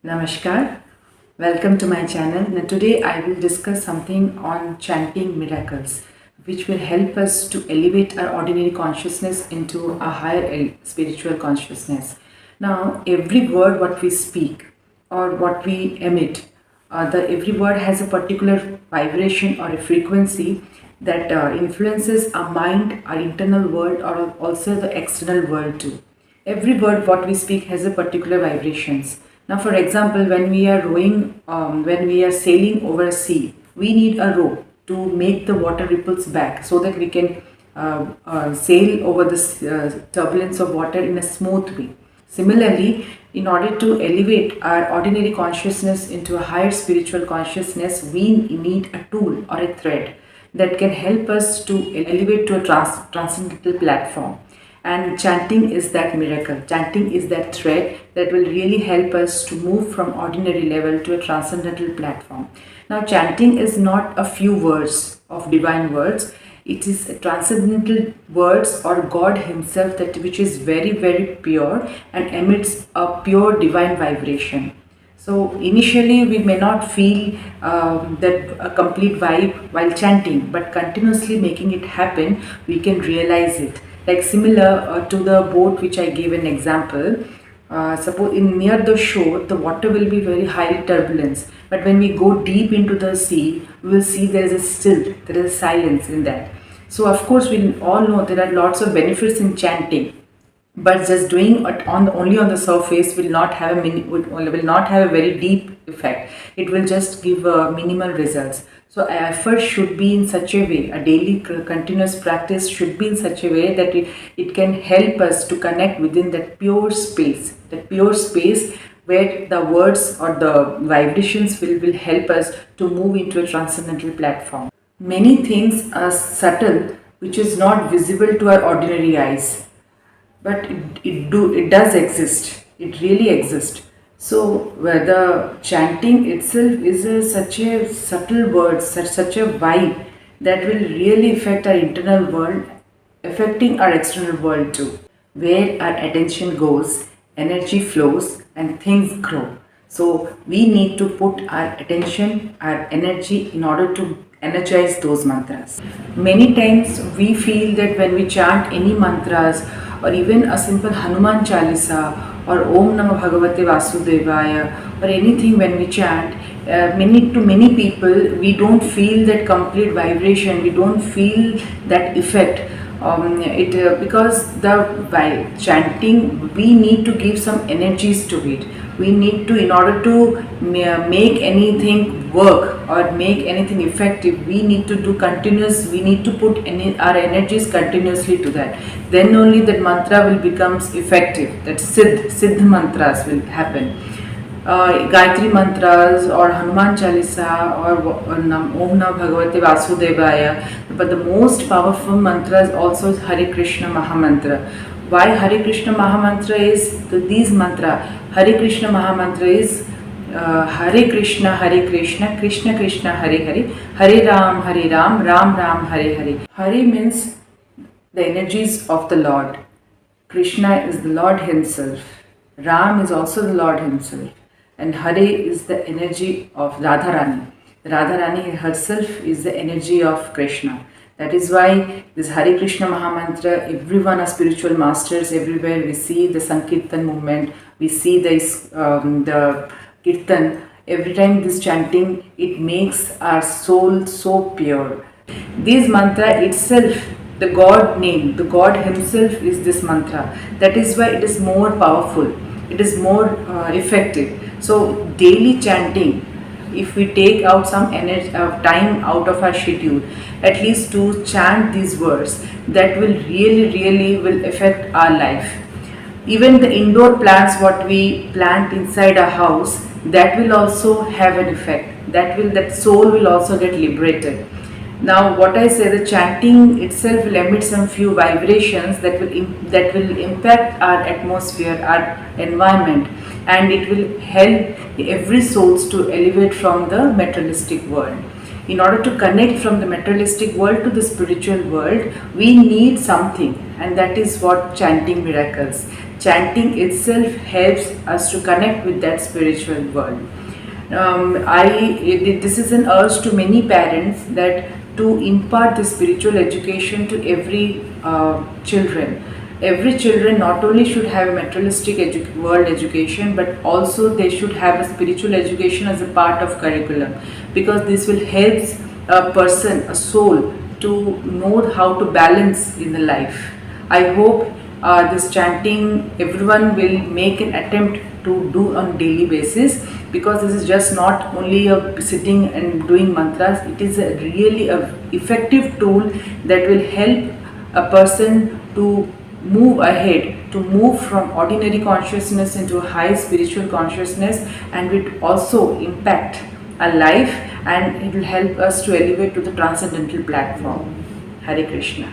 Namaskar, welcome to my channel. Now today I will discuss something on chanting miracles which will help us to elevate our ordinary consciousness into a higher spiritual consciousness. Now every word what we speak or what we emit, every word has a particular vibration or a frequency that influences our mind, our internal world or also the external world too. Every word what we speak has a particular vibrations. Now, for example, when we are rowing, when we are sailing over a sea, we need a rope to make the water ripples back so that we can sail over the turbulence of water in a smooth way. Similarly, in order to elevate our ordinary consciousness into a higher spiritual consciousness, we need a tool or a thread that can help us to elevate to a transcendental platform. And chanting is that miracle. Chanting is that thread that will really help us to move from ordinary level to a transcendental platform. Now, chanting is not a few words of divine words. It is a transcendental words or God Himself that which is very, very pure and emits a pure divine vibration. So initially we may not feel that a complete vibe while chanting, but continuously making it happen, we can realize it. Like similar to the boat which I gave an example, suppose in near the shore, the water will be very high turbulence. But when we go deep into the sea, we will see there is a still, there is a silence in that. So of course we all know there are lots of benefits in chanting. But just doing it only on the surface will not have will not have a very deep effect. It will just give minimal results. So effort should be in such a way, a daily continuous practice should be in such a way that it can help us to connect within that pure space where the words or the vibrations will help us to move into a transcendental platform. Many things are subtle which is not visible to our ordinary eyes, but it does exist. It really exists. So where the chanting itself is such a subtle word, such a vibe that will really affect our internal world, affecting our external world too. Where our attention goes, energy flows and things grow. So we need to put our attention, our energy in order to energize those mantras. Many times we feel that when we chant any mantras or even a simple Hanuman Chalisa or Om Namah Bhagavate Vasudevaya or anything when we chant, many people, we don't feel that complete vibration, we don't feel that effect. Because by chanting we need to give some energies to it. We need to, in order to make anything work or make anything effective, we need to do continuous, we need to put our energies continuously to that. Then only that mantra will becomes effective, that siddh mantras will happen. Gayatri mantras or Hanuman Chalisa or Om Namah Bhagavate Vasudevaya. But the most powerful mantra is also Hare Krishna Mahamantra. Why Hare Krishna Mahamantra is these mantra? Hare Krishna Mahamantra is Hare Krishna, Krishna Krishna, Hare Hare, Hare Ram, Ram Ram, Hare Hare. Hare means the energies of the Lord. Krishna is the Lord Himself. Ram is also the Lord Himself. And Hare is the energy of Radharani. Radharani herself is the energy of Krishna. That is why this Hare Krishna Mahamantra, everyone are spiritual masters, everywhere we see the Sankirtan movement, we see this, the Kirtan. Every time this chanting, it makes our soul so pure. This mantra itself, the God name, the God Himself is this mantra. That is why it is more powerful, it is more effective. So daily chanting, if we take out some energy, time out of our schedule, at least to chant these words, that will really will affect our life. Even the indoor plants what we plant inside a house, that will also have an effect. That soul will also get liberated. Now what I say, the chanting itself will emit some few vibrations that will impact our atmosphere, our environment, and it will help every souls to elevate from the materialistic world. In order to connect from the materialistic world to the spiritual world, we need something, and that is what chanting miracles. chanting itself helps us to connect with that spiritual world. This is an urge to many parents that to impart the spiritual education to every children. Every children not only should have a materialistic world education, but also they should have a spiritual education as a part of curriculum, because this will help a person, a soul, to know how to balance in the life. I hope this chanting everyone will make an attempt to do on daily basis, because this is just not only a sitting and doing mantras. It is a really a effective tool that will help a person to move ahead, to move from ordinary consciousness into a high spiritual consciousness, and it also impact our life, and it will help us to elevate to the transcendental platform. Hare Krishna.